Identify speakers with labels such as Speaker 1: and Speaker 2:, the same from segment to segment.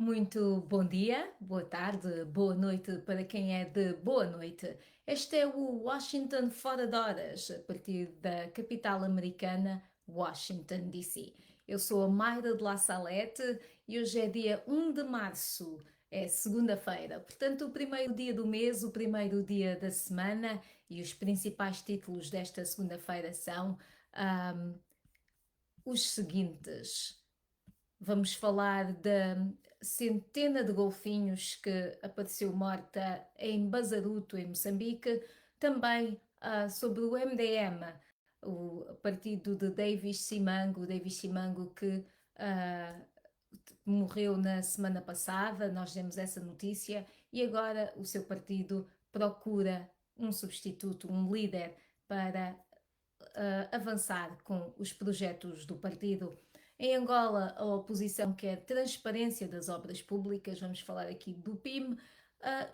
Speaker 1: Muito bom dia, boa tarde, boa noite para quem é de boa noite. Este é o Washington Fora de Horas, a partir da capital americana, Washington, D.C. Eu sou a Mayra de La Salette e hoje é dia 1 de março, é segunda-feira. Portanto, o primeiro dia do mês, o primeiro dia da semana e os principais títulos desta segunda-feira são ahm, os seguintes. Vamos falar da centena de golfinhos que apareceu morta em Bazaruto, em Moçambique. Também sobre o MDM, o partido de Davis Simango que ah, morreu na semana passada. Nós demos essa notícia e agora o seu partido procura um substituto, um líder para avançar com os projetos do partido. Em Angola, a oposição quer transparência das obras públicas, vamos falar aqui do PIM.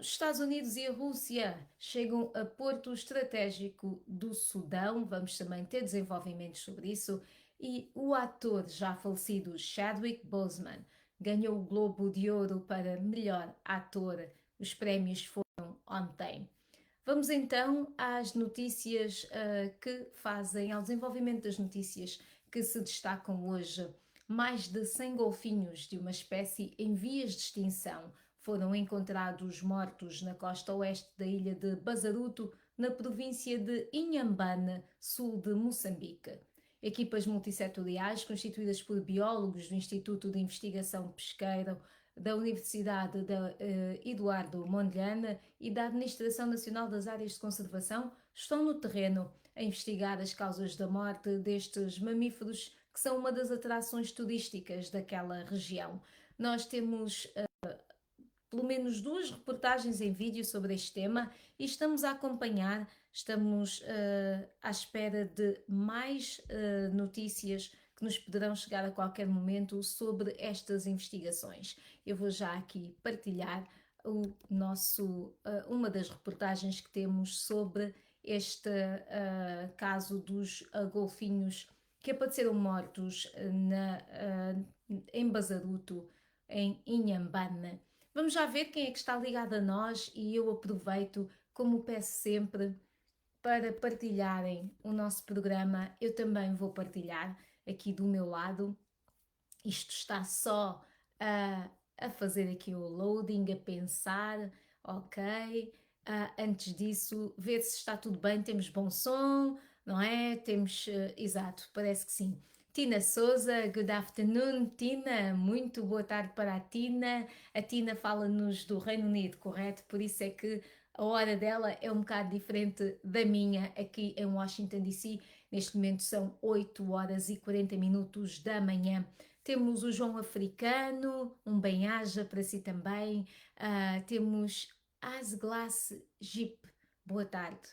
Speaker 1: Os Estados Unidos e a Rússia chegam a Porto Estratégico do Sudão, vamos também ter desenvolvimentos sobre isso. E o ator já falecido Chadwick Boseman ganhou o Globo de Ouro para melhor ator. Os prémios foram ontem. Vamos então às notícias que fazem, ao desenvolvimento das notícias que se destacam hoje. Mais de 100 golfinhos de uma espécie em vias de extinção foram encontrados mortos na costa oeste da ilha de Bazaruto, na província de Inhambane, sul de Moçambique. Equipas multissetoriais constituídas por biólogos do Instituto de Investigação Pesqueira da Universidade de Eduardo Mondlane e da Administração Nacional das Áreas de Conservação estão no terreno a investigar as causas da morte destes mamíferos que são uma das atrações turísticas daquela região. Nós temos pelo menos duas reportagens em vídeo sobre este tema e estamos a acompanhar, estamos à espera de mais notícias que nos poderão chegar a qualquer momento sobre estas investigações. Eu vou já aqui partilhar uma das reportagens que temos sobre este caso dos golfinhos que apareceram mortos em Bazaruto, em Inhambane. Vamos já ver quem é que está ligado a nós e eu aproveito, como peço sempre, para partilharem o nosso programa. Eu também vou partilhar aqui do meu lado. Isto está só a fazer aqui o loading, a pensar, ok. Antes disso, ver se está tudo bem, temos bom som, não é? Temos, exato, parece que sim. Tina Souza, good afternoon, Tina, muito boa tarde para a Tina. A Tina fala-nos do Reino Unido, correto? Por isso é que a hora dela é um bocado diferente da minha aqui em Washington DC. Neste momento são 8 horas e 40 minutos da manhã. Temos o João Africano, um bem-aja para si também. Temos Asglass Jeep, boa tarde.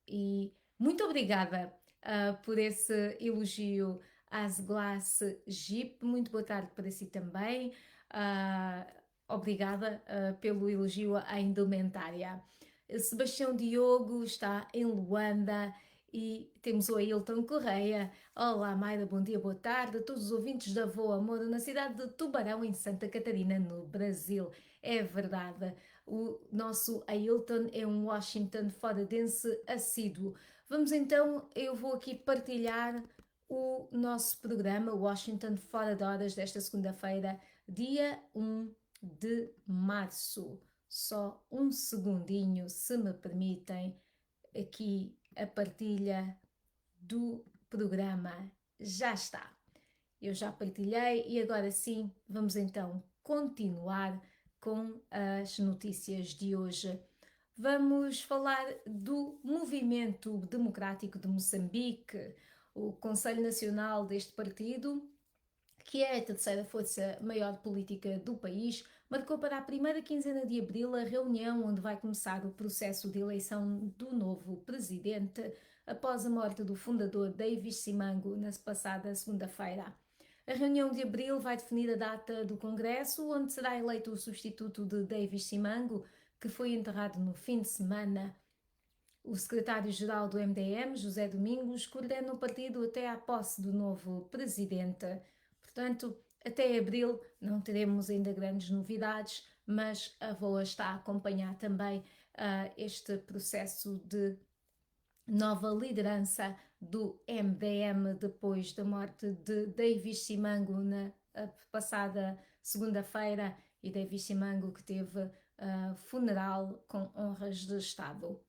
Speaker 1: E muito obrigada por esse elogio, Asglass Jeep. Muito boa tarde para si também. Obrigada pelo elogio à indumentária. Sebastião Diogo está em Luanda e temos o Ailton Correia. Olá, Mayra, bom dia, boa tarde a todos os ouvintes da Voa Amor na cidade de Tubarão, em Santa Catarina, no Brasil. É verdade, o nosso Ailton é um Washington foradense assíduo. Vamos então, eu vou aqui partilhar o nosso programa Washington Fora de Horas desta segunda-feira, dia 1 de março. Só um segundinho, se me permitem, aqui a partilha do programa já está. Eu já partilhei e agora sim vamos então continuar com as notícias de hoje. Vamos falar do Movimento Democrático de Moçambique, o Conselho Nacional deste partido, que é a terceira força maior política do país, marcou para a primeira quinzena de abril a reunião onde vai começar o processo de eleição do novo presidente após a morte do fundador Davis Simango na passada segunda-feira. A reunião de abril vai definir a data do Congresso, onde será eleito o substituto de Davis Simango, que foi enterrado no fim de semana. O secretário-geral do MDM, José Domingos, coordena o partido até à posse do novo presidente. Portanto, Até abril não teremos ainda grandes novidades, mas a VOA está a acompanhar também este processo de nova liderança do MDM depois da morte de Davis Simango na passada segunda-feira, e Davis Simango que teve funeral com honras de Estado.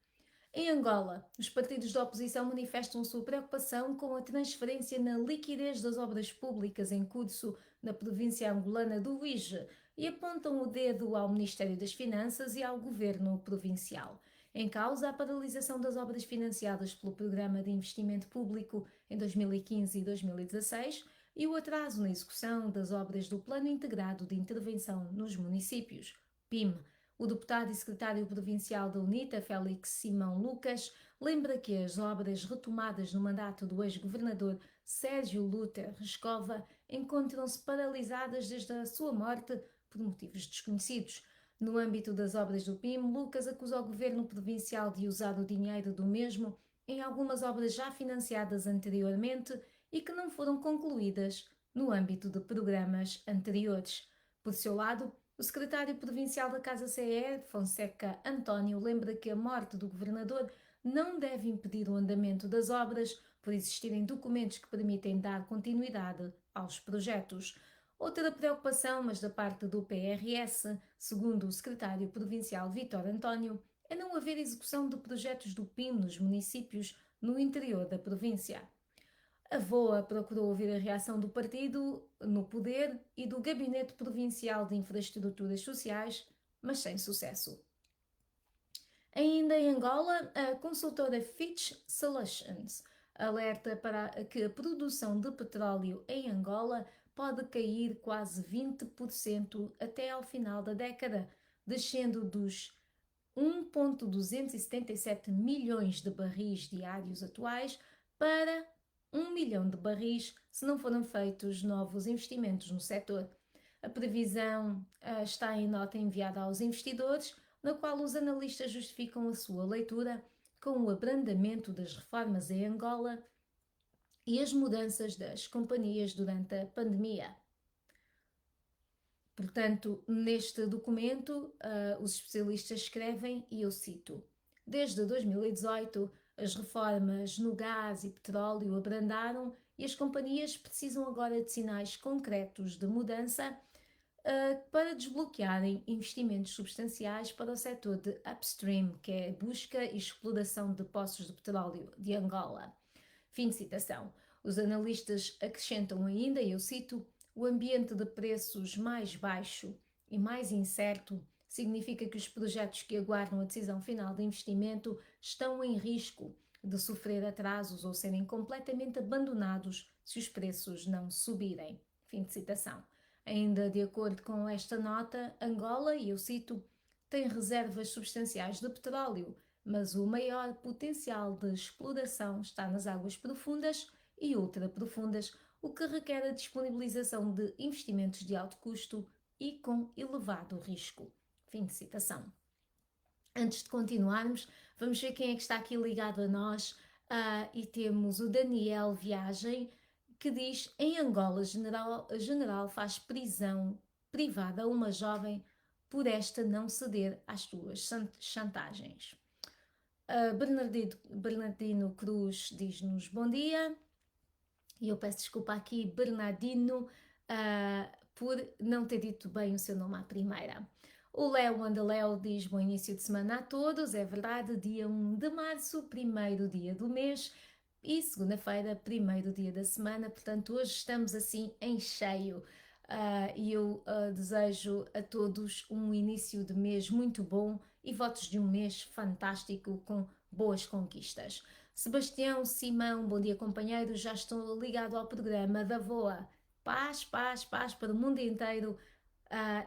Speaker 1: Em Angola, os partidos da oposição manifestam sua preocupação com a transferência na liquidez das obras públicas em curso na província angolana do Luís e apontam o dedo ao Ministério das Finanças e ao governo provincial. Em causa, a paralisação das obras financiadas pelo Programa de Investimento Público em 2015 e 2016 e o atraso na execução das obras do Plano Integrado de Intervenção nos Municípios, PIM. O deputado e secretário provincial da UNITA, Félix Simão Lucas, lembra que as obras retomadas no mandato do ex-governador Sérgio Luther Rescova encontram-se paralisadas desde a sua morte por motivos desconhecidos. No âmbito das obras do PIM, Lucas acusa o governo provincial de usar o dinheiro do mesmo em algumas obras já financiadas anteriormente e que não foram concluídas no âmbito de programas anteriores. Por seu lado, o secretário provincial da Casa CE, Fonseca António, lembra que a morte do governador não deve impedir o andamento das obras por existirem documentos que permitem dar continuidade aos projetos. Outra preocupação, mas da parte do PRS, segundo o secretário provincial Vítor António, é não haver execução de projetos do PIM nos municípios no interior da província. A VOA procurou ouvir a reação do partido no poder e do Gabinete Provincial de Infraestruturas Sociais, mas sem sucesso. Ainda em Angola, a consultora Fitch Solutions alerta para que a produção de petróleo em Angola pode cair quase 20% até ao final da década, descendo dos 1,277 milhões de barris diários atuais para 1 milhão de barris se não forem feitos novos investimentos no setor. A previsão está em nota enviada aos investidores, na qual os analistas justificam a sua leitura com o abrandamento das reformas em Angola e as mudanças das companhias durante a pandemia. Portanto, neste documento, os especialistas escrevem, e eu cito: desde 2018, as reformas no gás e petróleo abrandaram e as companhias precisam agora de sinais concretos de mudança para desbloquearem investimentos substanciais para o setor de upstream, que é a busca e exploração de poços de petróleo de Angola. Fim de citação. Os analistas acrescentam ainda, e eu cito: o ambiente de preços mais baixo e mais incerto significa que os projetos que aguardam a decisão final de investimento estão em risco de sofrer atrasos ou serem completamente abandonados se os preços não subirem. Fim de citação. Ainda de acordo com esta nota, Angola, e eu cito, tem reservas substanciais de petróleo, mas o maior potencial de exploração está nas águas profundas e ultraprofundas, o que requer a disponibilização de investimentos de alto custo e com elevado risco. Fim de citação. Antes de continuarmos, vamos ver quem é que está aqui ligado a nós. E temos o Daniel Viagem, que diz: em Angola, general faz prisão privada a uma jovem por esta não ceder às suas chantagens. Bernardino Cruz diz-nos bom dia. E eu peço desculpa aqui, Bernardino, por não ter dito bem o seu nome à primeira. O Léo Andaléu diz bom início de semana a todos. É verdade, dia 1 de março, primeiro dia do mês e segunda-feira, primeiro dia da semana. Portanto, hoje estamos assim em cheio. E eu desejo a todos um início de mês muito bom e votos de um mês fantástico com boas conquistas. Sebastião Simão, bom dia companheiro, já estou ligado ao programa da VOA. Paz, paz, paz para o mundo inteiro.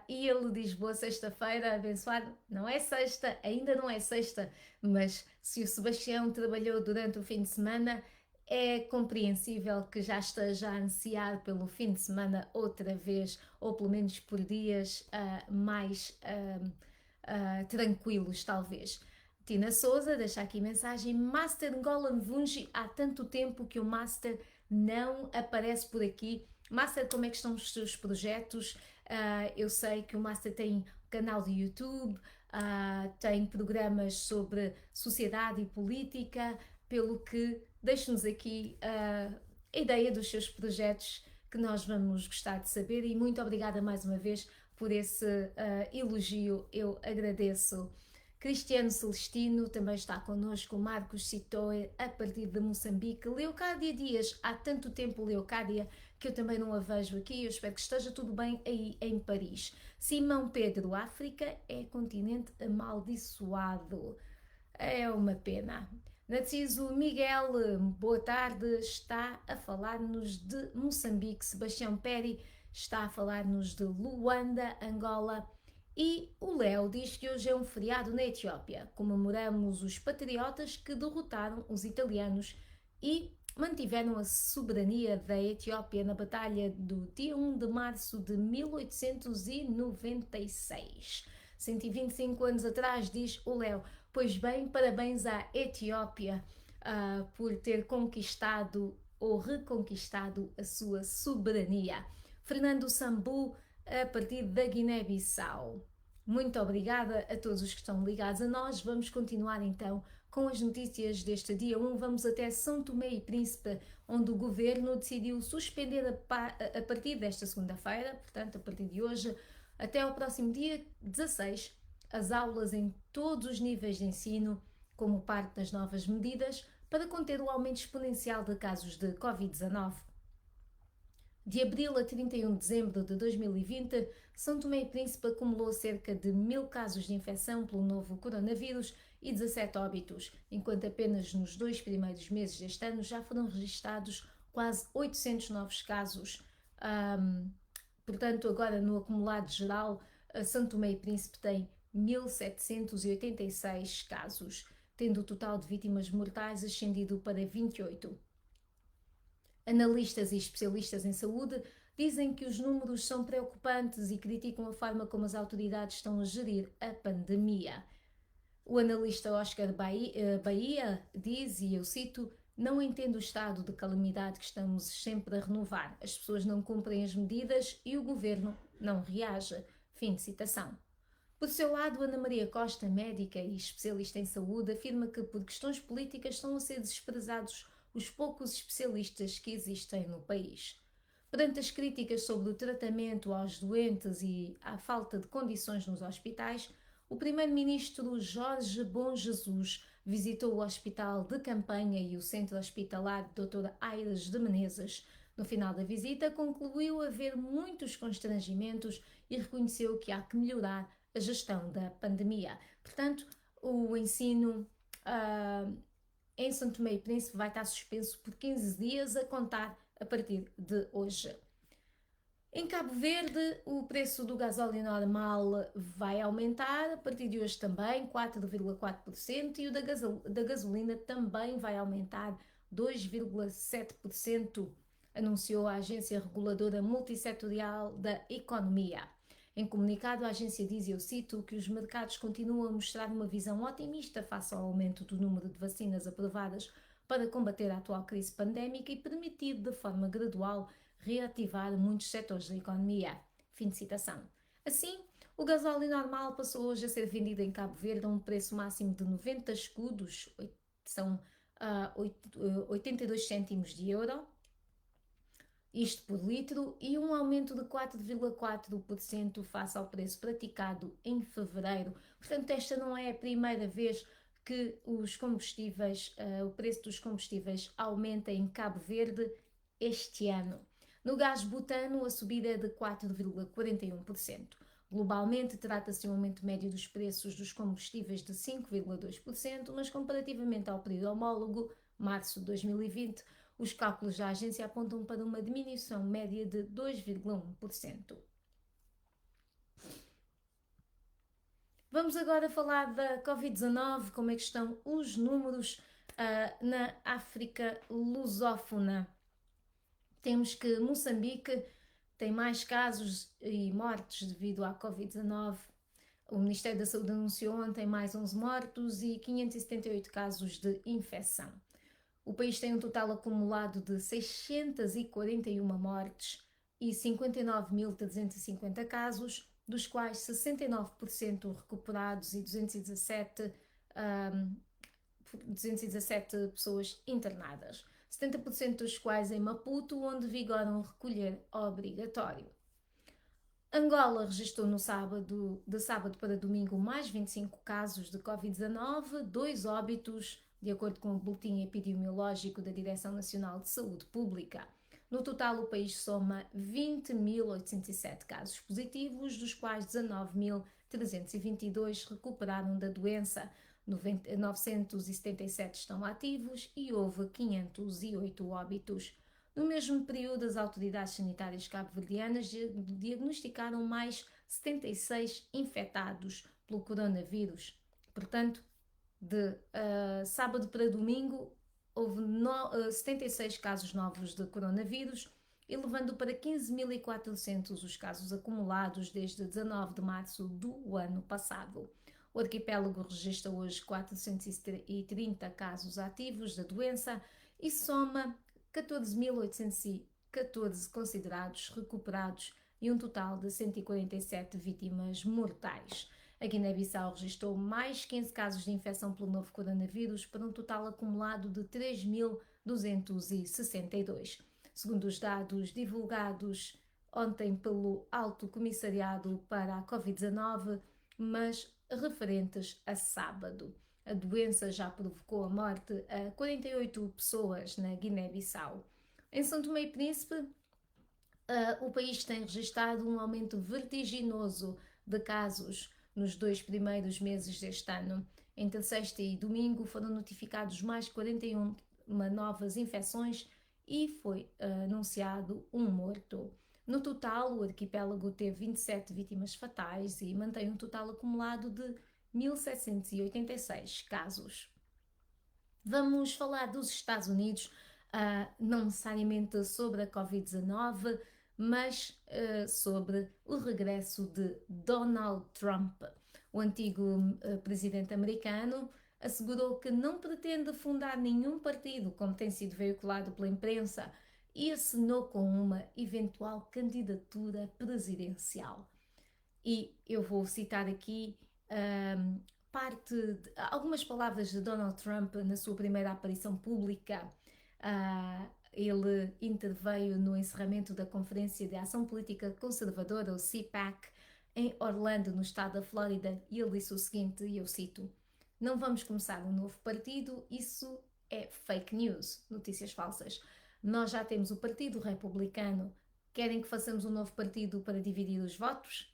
Speaker 1: E ele diz boa sexta-feira, abençoado. Não é sexta, ainda não é sexta, mas se o Sebastião trabalhou durante o fim de semana, é compreensível que já esteja a ansiar pelo fim de semana outra vez, ou pelo menos por dias mais tranquilos, talvez. Tina Souza deixa aqui mensagem: Master Ngolan Vunji, há tanto tempo que o Master não aparece por aqui. Master, como é que estão os seus projetos? Eu sei que o Master tem canal de YouTube, tem programas sobre sociedade e política, pelo que deixe-nos aqui a ideia dos seus projetos que nós vamos gostar de saber e muito obrigada mais uma vez por esse elogio, eu agradeço. Cristiano Celestino também está connosco, Marcos Sitoe, a partir de Moçambique, Leocádia Dias, há tanto tempo Leocádia, que eu também não a vejo aqui, eu espero que esteja tudo bem aí em Paris. Simão Pedro, África é continente amaldiçoado, é uma pena. Narciso Miguel, boa tarde, está a falar-nos de Moçambique. Sebastião Peri está a falar-nos de Luanda, Angola. E o Léo diz que hoje é um feriado na Etiópia. Comemoramos os patriotas que derrotaram os italianos e mantiveram a soberania da Etiópia na Batalha do dia 1 de março de 1896. 125 anos atrás, diz o Léo. Pois bem, parabéns à Etiópia por ter conquistado ou reconquistado a sua soberania. Fernando Sambu, a partir da Guiné-Bissau. Muito obrigada a todos os que estão ligados a nós. Vamos continuar então com as notícias deste dia 1. Vamos até São Tomé e Príncipe, onde o governo decidiu suspender a partir desta segunda-feira, portanto, a partir de hoje, até ao próximo dia 16, as aulas em todos os níveis de ensino, como parte das novas medidas para conter o aumento exponencial de casos de Covid-19. De abril a 31 de dezembro de 2020, São Tomé e Príncipe acumulou cerca de 1000 casos de infecção pelo novo coronavírus e 17 óbitos, enquanto apenas nos 2 primeiros meses deste ano já foram registados quase 800 novos casos. Portanto, agora no acumulado geral, São Tomé e Príncipe tem 1786 casos, tendo o total de vítimas mortais ascendido para 28. Analistas e especialistas em saúde dizem que os números são preocupantes e criticam a forma como as autoridades estão a gerir a pandemia. O analista Oscar Bahia diz, e eu cito, não entendo o estado de calamidade que estamos sempre a renovar. As pessoas não cumprem as medidas e o governo não reage. Fim de citação. Por seu lado, Ana Maria Costa, médica e especialista em saúde, afirma que por questões políticas estão a ser desprezados os poucos especialistas que existem no país. Perante as críticas sobre o tratamento aos doentes e a falta de condições nos hospitais, o primeiro-ministro Jorge Bom Jesus visitou o hospital de campanha e o centro hospitalar Dr. Aires de Menezes. No final da visita, concluiu haver muitos constrangimentos e reconheceu que há que melhorar a gestão da pandemia. Portanto, o ensino em São Tomé e Príncipe vai estar suspenso por 15 dias a contar a partir de hoje. Em Cabo Verde, o preço do gasóleo normal vai aumentar a partir de hoje também, 4,4%, e o da gasolina também vai aumentar 2,7%, anunciou a Agência Reguladora Multissetorial da Economia. Em comunicado, a agência diz, eu cito, que os mercados continuam a mostrar uma visão otimista face ao aumento do número de vacinas aprovadas para combater a atual crise pandémica e permitir, de forma gradual, reativar muitos setores da economia. Fim de citação. Assim, o gasóleo normal passou hoje a ser vendido em Cabo Verde a um preço máximo de 90 escudos, são 82 cêntimos de euro, isto por litro, e um aumento de 4,4% face ao preço praticado em fevereiro. Portanto, esta não é a primeira vez que os combustíveis, o preço dos combustíveis aumenta em Cabo Verde este ano. No gás butano, a subida é de 4,41%. Globalmente, trata-se de um aumento médio dos preços dos combustíveis de 5,2%, mas comparativamente ao período homólogo, março de 2020, os cálculos da agência apontam para uma diminuição média de 2,1%. Vamos agora falar da Covid-19, como é que estão os números na África lusófona. Temos que Moçambique tem mais casos e mortes devido à Covid-19. O Ministério da Saúde anunciou ontem mais 11 mortos e 578 casos de infecção. O país tem um total acumulado de 641 mortes, e 59.350 casos, dos quais 69% recuperados e 217 pessoas internadas, 70% dos quais em Maputo, onde vigora um recolher obrigatório. Angola registrou no sábado, de sábado para domingo, mais 25 casos de Covid-19, 2 óbitos, de acordo com o boletim epidemiológico da Direção Nacional de Saúde Pública. No total, o país soma 20.807 casos positivos, dos quais 19.322 recuperaram da doença, 977 estão ativos e houve 508 óbitos. No mesmo período, as autoridades sanitárias cabo-verdianas diagnosticaram mais 76 infectados pelo coronavírus. Portanto, de sábado para domingo, houve 76 casos novos de coronavírus, elevando para 15.400 os casos acumulados desde 19 de março do ano passado. O arquipélago registra hoje 430 casos ativos da doença e soma 14.814 considerados recuperados e um total de 147 vítimas mortais. A Guiné-Bissau registrou mais 15 casos de infecção pelo novo coronavírus, para um total acumulado de 3.262. Segundo os dados divulgados ontem pelo Alto Comissariado para a Covid-19, mas referentes a sábado. A doença já provocou a morte a 48 pessoas na Guiné-Bissau. Em São Tomé e Príncipe, o país tem registrado um aumento vertiginoso de casos nos 2 primeiros meses deste ano. Entre sexta e domingo foram notificados mais 41 novas infecções e foi anunciado um morto. No total, o arquipélago teve 27 vítimas fatais e mantém um total acumulado de 1.786 casos. Vamos falar dos Estados Unidos, não necessariamente sobre a Covid-19, mas sobre o regresso de Donald Trump. O antigo presidente americano assegurou que não pretende fundar nenhum partido, como tem sido veiculado pela imprensa, e assinou com uma eventual candidatura presidencial. E eu vou citar aqui algumas palavras de Donald Trump na sua primeira aparição pública. Ele interveio no encerramento da Conferência de Ação Política Conservadora, o CPAC, em Orlando, no estado da Flórida, e ele disse o seguinte, e eu cito: "Não vamos começar um novo partido, isso é fake news, notícias falsas. Nós já temos o Partido Republicano. Querem que façamos um novo partido para dividir os votos?"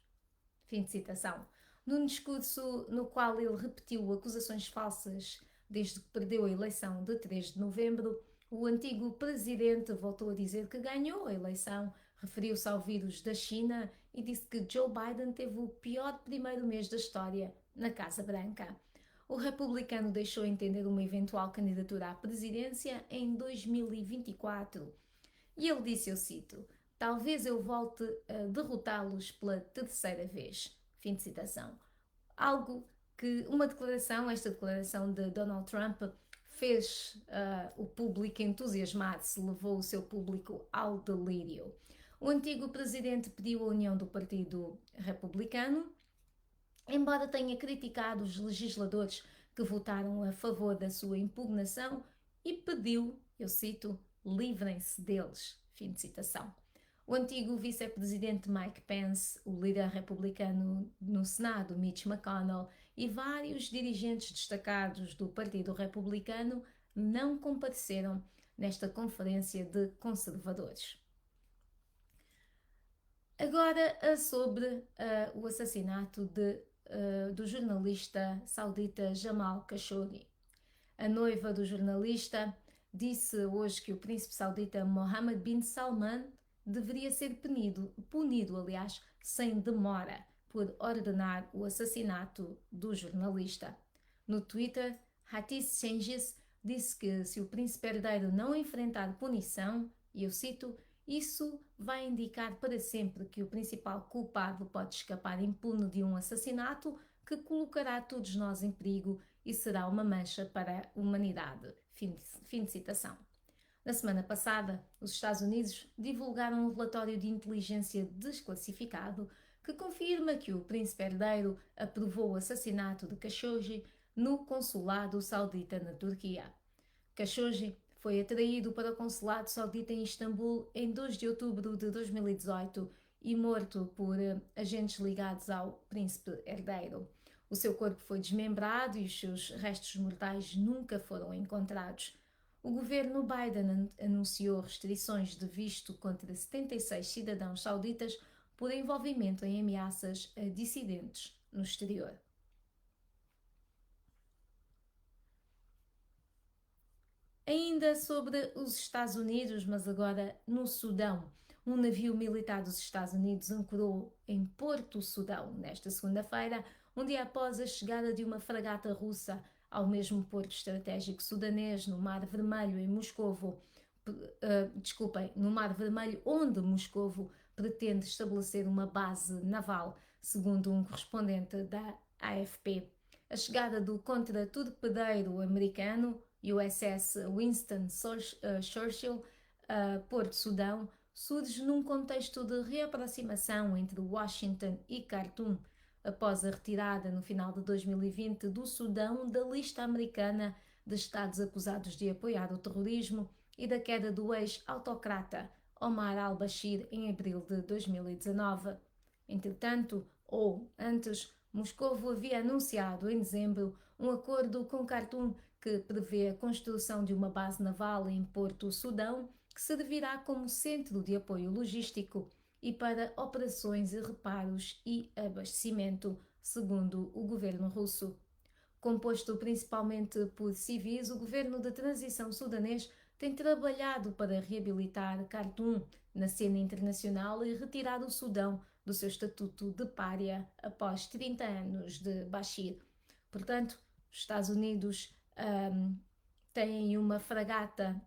Speaker 1: Fim de citação. Num discurso no qual ele repetiu acusações falsas desde que perdeu a eleição de 3 de novembro, o antigo presidente voltou a dizer que ganhou a eleição, referiu-se ao vírus da China e disse que Joe Biden teve o pior primeiro mês da história na Casa Branca. O republicano deixou entender uma eventual candidatura à presidência em 2024. E ele disse, eu cito: "Talvez eu volte a derrotá-los pela terceira vez." Fim de citação. Esta declaração de Donald Trump fez o público entusiasmar-se, levou o seu público ao delírio. O antigo presidente pediu a união do Partido Republicano, embora tenha criticado os legisladores que votaram a favor da sua impugnação e pediu, eu cito, "livrem-se deles." Fim de citação. O antigo vice-presidente Mike Pence, o líder republicano no Senado, Mitch McConnell, e vários dirigentes destacados do Partido Republicano não compareceram nesta conferência de conservadores. Agora sobre o assassinato do jornalista saudita Jamal Khashoggi. A noiva do jornalista disse hoje que o príncipe saudita Mohammed bin Salman deveria ser punido, sem demora, por ordenar o assassinato do jornalista. No Twitter, Hatis Cengiz disse que se o príncipe herdeiro não enfrentar punição, e eu cito, "isso vai indicar para sempre que o principal culpado pode escapar impune de um assassinato que colocará todos nós em perigo e será uma mancha para a humanidade." Fim de citação. Na semana passada, os Estados Unidos divulgaram um relatório de inteligência desclassificado que confirma que o príncipe herdeiro aprovou o assassinato de Khashoggi no consulado saudita na Turquia. Khashoggi foi atraído para o consulado saudita em Istambul em 2 de outubro de 2018 e morto por agentes ligados ao príncipe herdeiro. O seu corpo foi desmembrado e os seus restos mortais nunca foram encontrados. O governo Biden anunciou restrições de visto contra 76 cidadãos sauditas por envolvimento em ameaças a dissidentes no exterior. Ainda sobre os Estados Unidos, mas agora no Sudão. Um navio militar dos Estados Unidos ancorou em Porto Sudão nesta segunda-feira, um dia após a chegada de uma fragata russa ao mesmo porto estratégico sudanês no Mar Vermelho, em Moscovo. No Mar Vermelho, onde Moscovo pretende estabelecer uma base naval, segundo um correspondente da AFP. A chegada do contratorpedeiro americano USS Winston Churchill a Porto Sudão surge num contexto de reaproximação entre Washington e Khartoum, após a retirada no final de 2020 do Sudão da lista americana de estados acusados de apoiar o terrorismo e da queda do ex-autocrata Omar al-Bashir em abril de 2019. Entretanto, ou antes, Moscovo havia anunciado em dezembro um acordo com Khartoum que prevê a construção de uma base naval em Porto Sudão, que servirá como centro de apoio logístico e para operações e reparos e abastecimento, segundo o governo russo. Composto principalmente por civis, o governo de transição sudanês tem trabalhado para reabilitar Khartoum na cena internacional e retirar o Sudão do seu estatuto de pária após 30 anos de Bashir. Portanto, os Estados Unidos têm uma fragata,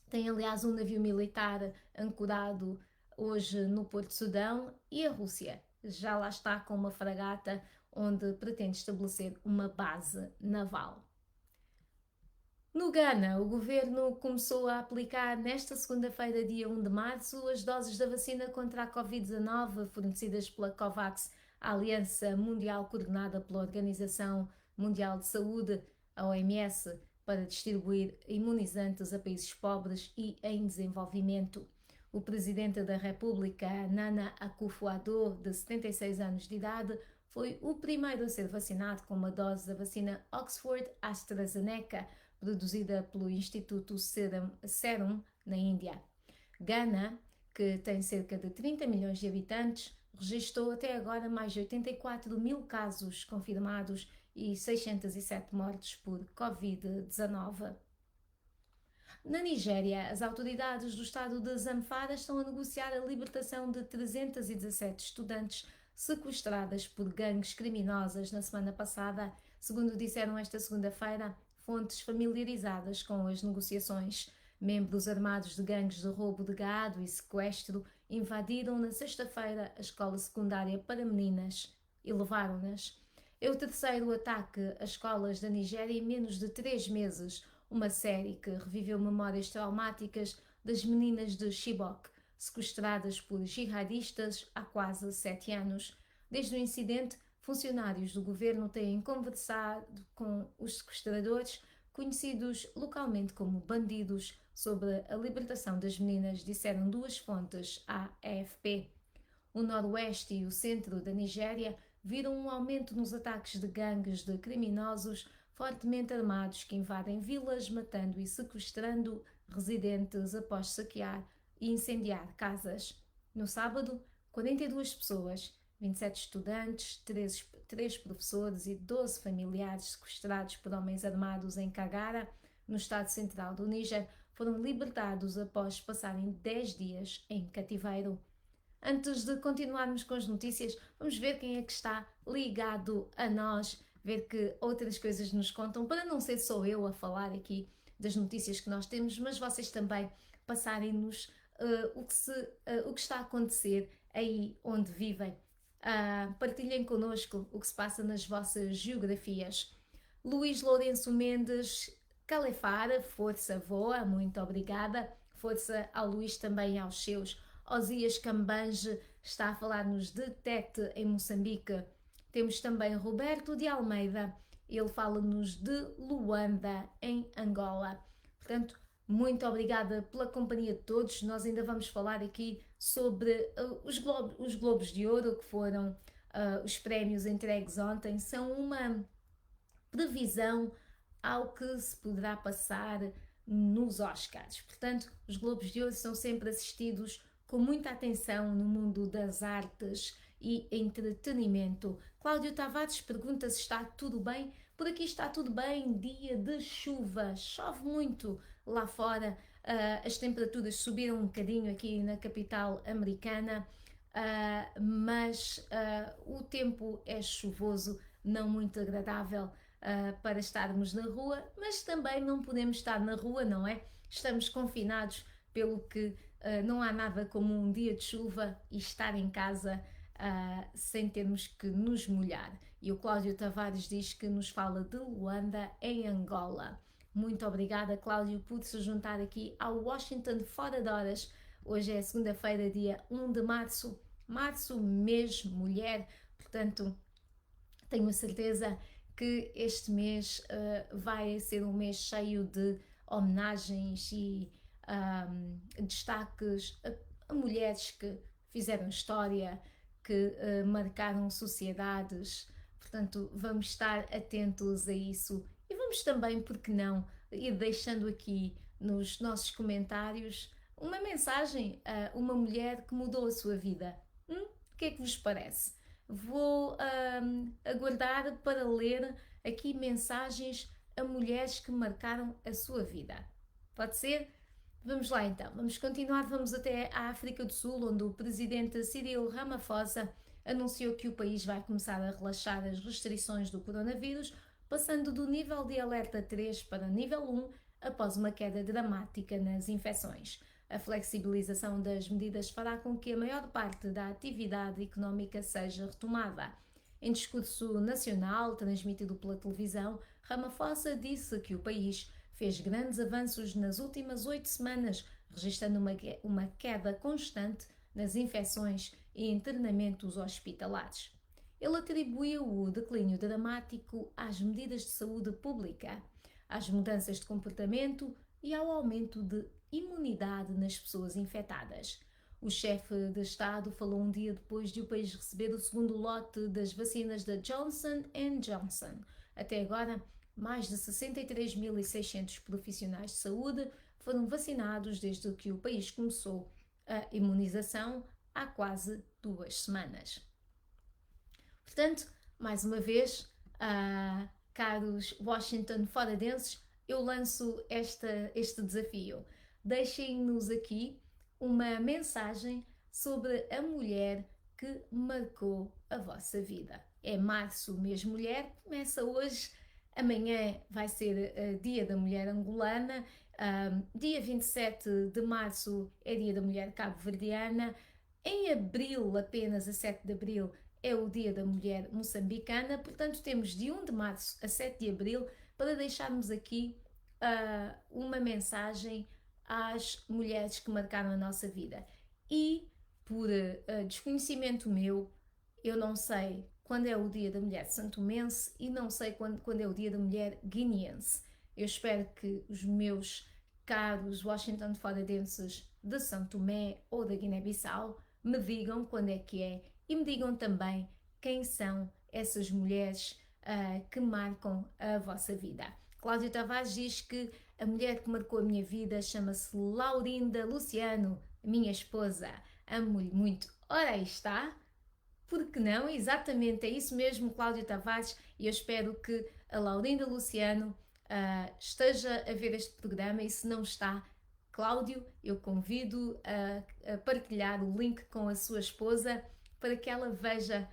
Speaker 1: têm aliás um navio militar ancorado hoje no Porto de Sudão, e a Rússia já lá está com uma fragata onde pretende estabelecer uma base naval. No Ghana, o governo começou a aplicar nesta segunda-feira, dia 1 de março, as doses da vacina contra a Covid-19 fornecidas pela COVAX, a Aliança Mundial coordenada pela Organização Mundial de Saúde, a OMS, para distribuir imunizantes a países pobres e em desenvolvimento. O presidente da República, Nana Akufo-Addo, de 76 anos de idade, foi o primeiro a ser vacinado com uma dose da vacina Oxford AstraZeneca, produzida pelo Instituto Serum, na Índia. Ghana, que tem cerca de 30 milhões de habitantes, registrou até agora mais de 84 mil casos confirmados e 607 mortes por Covid-19. Na Nigéria, as autoridades do estado de Zamfara estão a negociar a libertação de 317 estudantes sequestradas por gangues criminosas na semana passada, segundo disseram esta segunda-feira fontes familiarizadas com as negociações. Membros armados de gangues de roubo de gado e sequestro invadiram na sexta-feira a escola secundária para meninas e levaram-nas. É o terceiro ataque às escolas da Nigéria em menos de 3 meses, uma série que reviveu memórias traumáticas das meninas de Chibok, sequestradas por jihadistas há quase 7 anos. Desde o incidente, funcionários do governo têm conversado com os sequestradores, conhecidos localmente como bandidos, sobre a libertação das meninas, disseram duas fontes à AFP. O noroeste e o centro da Nigéria viram um aumento nos ataques de gangues de criminosos fortemente armados que invadem vilas, matando e sequestrando residentes após saquear e incendiar casas. No sábado, 42 pessoas, 27 estudantes, 3 professores e 12 familiares sequestrados por homens armados em Kagara, no estado central do Níger, foram libertados após passarem 10 dias em cativeiro. Antes de continuarmos com as notícias, vamos ver quem é que está ligado a nós, ver que outras coisas nos contam, para não ser só eu a falar aqui das notícias que nós temos, mas vocês também passarem-nos o que está a acontecer aí onde vivem. Partilhem connosco o que se passa nas vossas geografias. Luís Lourenço Mendes Calefara, força voa, muito obrigada. Força ao Luís também e aos seus. Osias Cambange está a falar-nos de Tete, em Moçambique. Temos também Roberto de Almeida, ele fala-nos de Luanda, em Angola. Portanto, muito obrigada pela companhia de todos. Nós ainda vamos falar aqui sobre os Globos de Ouro, que foram os prémios entregues ontem. São uma previsão ao que se poderá passar nos Oscars. Portanto, os Globos de Ouro são sempre assistidos com muita atenção no mundo das artes e entretenimento. Cláudio Tavares pergunta se está tudo bem. Por aqui está tudo bem, dia de chuva, chove muito lá fora, as temperaturas subiram um bocadinho aqui na capital americana, mas o tempo é chuvoso, não muito agradável para estarmos na rua, mas também não podemos estar na rua, não é? Estamos confinados, pelo que não há nada como um dia de chuva e estar em casa sem termos que nos molhar. E o Cláudio Tavares diz que nos fala de Luanda, em Angola. Muito obrigada, Cláudio, por se juntar aqui ao Washington Fora de Horas. Hoje é segunda-feira, dia 1 de março. Março, mês mulher. Portanto, tenho a certeza que este mês vai ser um mês cheio de homenagens e destaques a mulheres que fizeram história, que marcaram sociedades. Portanto, vamos estar atentos a isso e vamos também, porque não, ir deixando aqui nos nossos comentários uma mensagem a uma mulher que mudou a sua vida. O que é que vos parece? Vou aguardar para ler aqui mensagens a mulheres que marcaram a sua vida. Pode ser? Vamos lá então, vamos continuar, vamos até a África do Sul, onde o presidente Cyril Ramaphosa anunciou que o país vai começar a relaxar as restrições do coronavírus, passando do nível de alerta 3 para nível 1 após uma queda dramática nas infecções. A flexibilização das medidas fará com que a maior parte da atividade económica seja retomada. Em discurso nacional, transmitido pela televisão, Ramaphosa disse que o país fez grandes avanços nas últimas 8 semanas, registrando uma queda constante nas infecções e internamentos hospitalares. Ele atribuiu o declínio dramático às medidas de saúde pública, às mudanças de comportamento e ao aumento de imunidade nas pessoas infectadas. O chefe de Estado falou um dia depois de o país receber o segundo lote das vacinas da Johnson Johnson. Até agora, mais de 63.600 profissionais de saúde foram vacinados desde que o país começou a imunização há quase 2 semanas. Portanto, mais uma vez, caros Washington foradenses, eu lanço este desafio. Deixem-nos aqui uma mensagem sobre a mulher que marcou a vossa vida. É março, mês mulher, começa hoje. Amanhã vai ser Dia da Mulher Angolana, dia 27 de março é Dia da Mulher Cabo-Verdiana, em abril, apenas a 7 de abril, é o Dia da Mulher Moçambicana, portanto temos de 1 de março a 7 de abril para deixarmos aqui uma mensagem às mulheres que marcaram a nossa vida. E, por desconhecimento meu, eu não sei quando é o Dia da Mulher santomense e não sei quando é o Dia da Mulher guineense. Eu espero que os meus caros Washington foradenses de São Tomé ou da Guiné-Bissau me digam quando é que é e me digam também quem são essas mulheres que marcam a vossa vida. Cláudio Tavares diz que a mulher que marcou a minha vida chama-se Laurinda Luciano, minha esposa. Amo-lhe muito. Ora, aí está. Por que não? Exatamente, é isso mesmo, Cláudio Tavares, e eu espero que a Laurinda Luciano esteja a ver este programa, e se não está, Cláudio, eu convido a partilhar o link com a sua esposa para que ela veja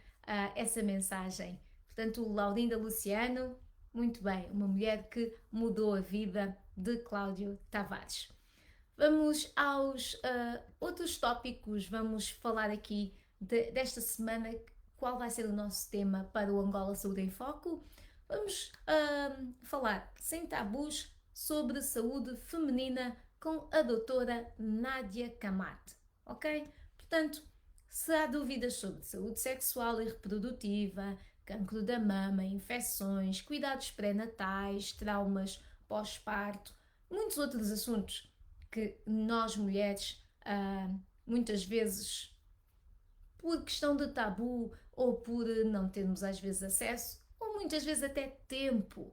Speaker 1: essa mensagem. Portanto, Laurinda Luciano, muito bem, uma mulher que mudou a vida de Cláudio Tavares. Vamos aos outros tópicos, vamos falar aqui desta semana, qual vai ser o nosso tema para o Angola Saúde em Foco. Vamos falar sem tabus sobre saúde feminina com a doutora Nádia Camat, ok? Portanto, se há dúvidas sobre saúde sexual e reprodutiva, cancro da mama, infecções, cuidados pré-natais, traumas pós-parto, muitos outros assuntos que nós mulheres muitas vezes por questão de tabu ou por não termos às vezes acesso ou muitas vezes até tempo,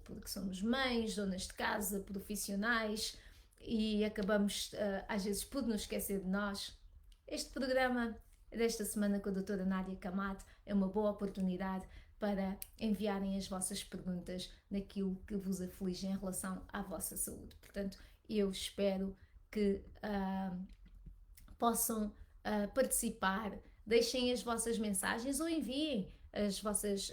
Speaker 1: porque somos mães, donas de casa, profissionais e acabamos às vezes por nos esquecer de nós. Este programa desta semana com a doutora Nádia Camat é uma boa oportunidade para enviarem as vossas perguntas naquilo que vos aflige em relação à vossa saúde. Portanto, eu espero que possam participar, deixem as vossas mensagens ou enviem as vossas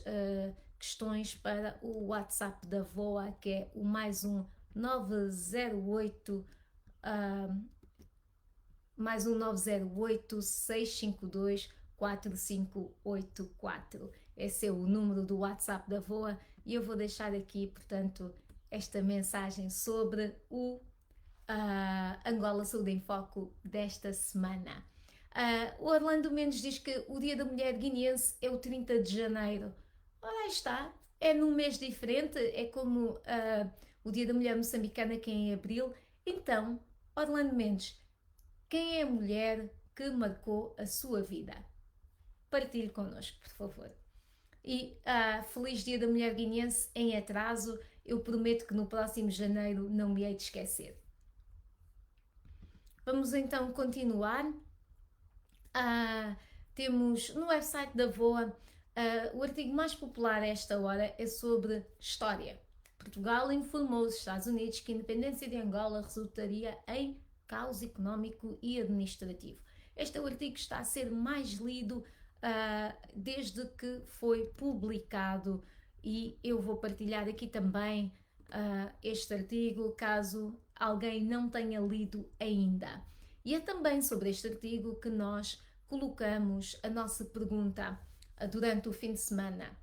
Speaker 1: questões para o WhatsApp da VOA, que é o +1 908 652 4584. Esse é o número do WhatsApp da VOA e eu vou deixar aqui, portanto, esta mensagem sobre o Angola Saúde em Foco desta semana. O Orlando Mendes diz que o Dia da Mulher Guineense é o 30 de janeiro. Ora, aí está. É num mês diferente, é como o Dia da Mulher Moçambicana, que é em abril. Então, Orlando Mendes, quem é a mulher que marcou a sua vida? Partilhe connosco, por favor. E feliz Dia da Mulher Guineense em atraso. Eu prometo que no próximo janeiro não me hei de esquecer. Vamos então continuar. Temos no website da VOA o artigo mais popular a esta hora é sobre história. Portugal informou os Estados Unidos que a independência de Angola resultaria em caos económico e administrativo. Este é o artigo que está a ser mais lido desde que foi publicado e eu vou partilhar aqui também este artigo caso alguém não tenha lido ainda. E é também sobre este artigo que nós colocamos a nossa pergunta durante o fim de semana.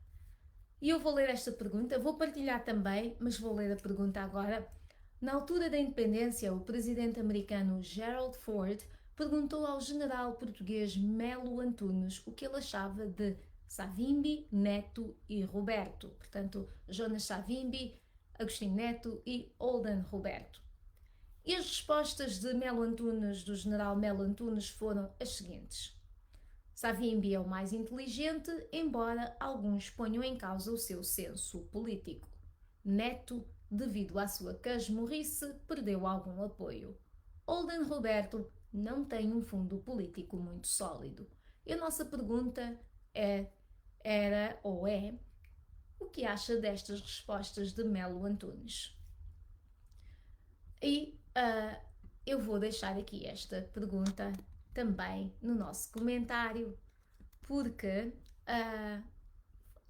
Speaker 1: E eu vou ler esta pergunta, vou partilhar também, mas vou ler a pergunta agora. Na altura da independência, o presidente americano Gerald Ford perguntou ao general português Melo Antunes o que ele achava de Savimbi, Neto e Roberto. Portanto, Jonas Savimbi, Agostinho Neto e Holden Roberto. E as respostas de Melo Antunes, do general Melo Antunes, foram as seguintes. Savimbi é o mais inteligente, embora alguns ponham em causa o seu senso político. Neto, devido à sua casmurrice, perdeu algum apoio. Holden Roberto não tem um fundo político muito sólido. E a nossa pergunta era o que acha destas respostas de Melo Antunes? E eu vou deixar aqui esta pergunta também no nosso comentário, porque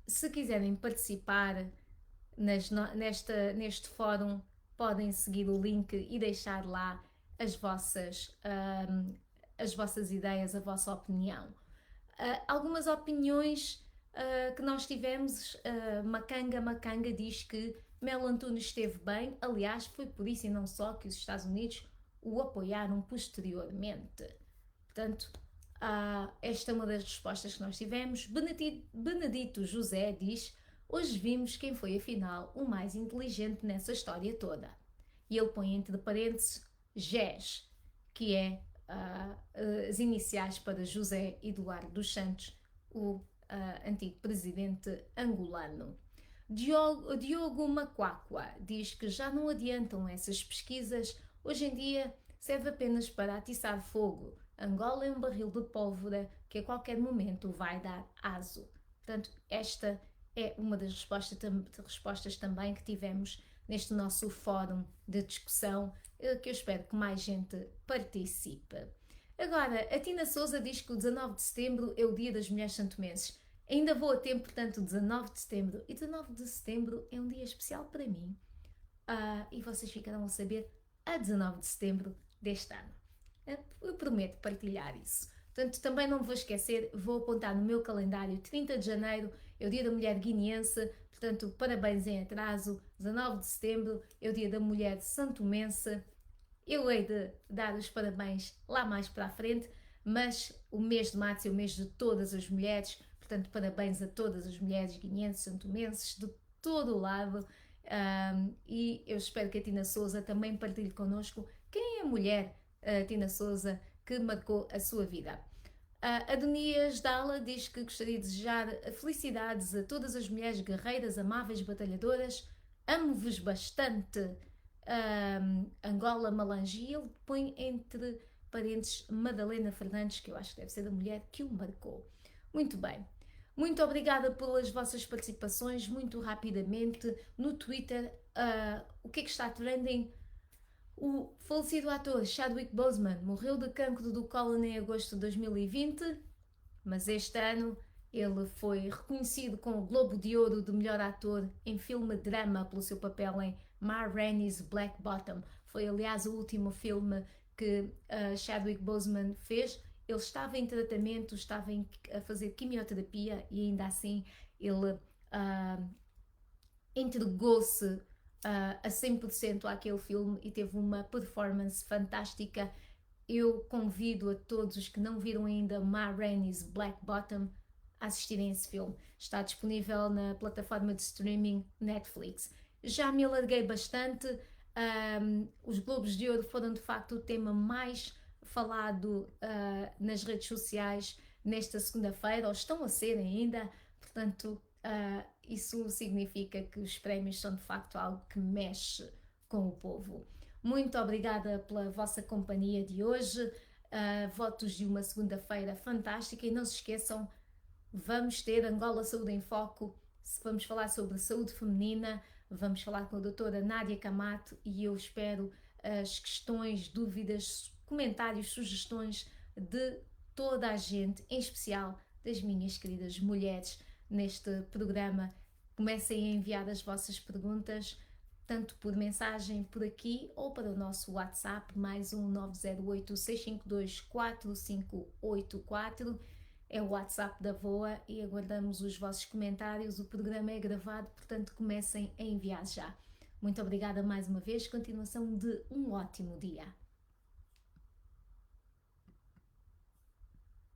Speaker 1: se quiserem participar neste fórum, podem seguir o link e deixar lá as vossas ideias, a vossa opinião. Algumas opiniões que nós tivemos, Macanga diz que Melo Antunes esteve bem, aliás, foi por isso e não só que os Estados Unidos o apoiaram posteriormente. Portanto, esta é uma das respostas que nós tivemos. Benedito José diz: hoje vimos quem foi afinal o mais inteligente nessa história toda. E ele põe entre parênteses GES, que é as iniciais para José Eduardo dos Santos, o antigo presidente angolano. Diogo Macuacua diz que já não adiantam essas pesquisas, hoje em dia serve apenas para atiçar fogo. Angola é um barril de pólvora que a qualquer momento vai dar aso. Portanto, esta é uma das respostas também que tivemos neste nosso fórum de discussão, que eu espero que mais gente participe. Agora, a Tina Souza diz que o 19 de setembro é o Dia das Mulheres Santomenses. Ainda vou a tempo, portanto, 19 de setembro. E 19 de setembro é um dia especial para mim. E vocês ficarão a saber a 19 de setembro deste ano. Eu prometo partilhar isso. Portanto, também não me vou esquecer, vou apontar no meu calendário 30 de janeiro, é o Dia da Mulher Guineense, portanto, parabéns em atraso. 19 de setembro é o Dia da Mulher Santomense. Eu hei de dar os parabéns lá mais para a frente, mas o mês de março é o mês de todas as mulheres, portanto, parabéns a todas as mulheres guineenses, santomenses, de todo o lado. E eu espero que a Tina Souza também partilhe connosco quem é a mulher, Tina Souza, que marcou a sua vida. Adonias Dalla diz que gostaria de desejar felicidades a todas as mulheres guerreiras, amáveis, batalhadoras. Amo-vos bastante. Angola Malangi. Ele põe entre parênteses Madalena Fernandes, que eu acho que deve ser a mulher que o marcou. Muito bem. Muito obrigada pelas vossas participações. Muito rapidamente, no Twitter, o que é que está trending? O falecido ator Chadwick Boseman morreu de cancro do cólon em agosto de 2020, mas este ano ele foi reconhecido com o Globo de Ouro de melhor ator em filme drama pelo seu papel em Ma Rainey's Black Bottom. Foi, aliás, o último filme que Chadwick Boseman fez. Ele estava em tratamento, estava a fazer quimioterapia e ainda assim ele entregou-se a 100% àquele filme e teve uma performance fantástica. Eu convido a todos os que não viram ainda Ma Rainey's Black Bottom a assistirem esse filme. Está disponível na plataforma de streaming Netflix. Já me alarguei bastante. Os Globos de Ouro foram de facto o tema mais falado nas redes sociais nesta segunda-feira, ou estão a ser ainda. Portanto, isso significa que os prémios são de facto algo que mexe com o povo. Muito obrigada pela vossa companhia de hoje. Votos de uma segunda-feira fantástica e não se esqueçam, vamos ter Angola Saúde em Foco. Vamos falar sobre saúde feminina, vamos falar com a doutora Nádia Camato e eu espero as questões, dúvidas, comentários, sugestões de toda a gente, em especial das minhas queridas mulheres neste programa. Comecem a enviar as vossas perguntas, tanto por mensagem por aqui ou para o nosso WhatsApp, mais 908-652-4584. É o WhatsApp da VOA e aguardamos os vossos comentários. O programa é gravado, portanto comecem a enviar já. Muito obrigada mais uma vez, continuação de um ótimo dia.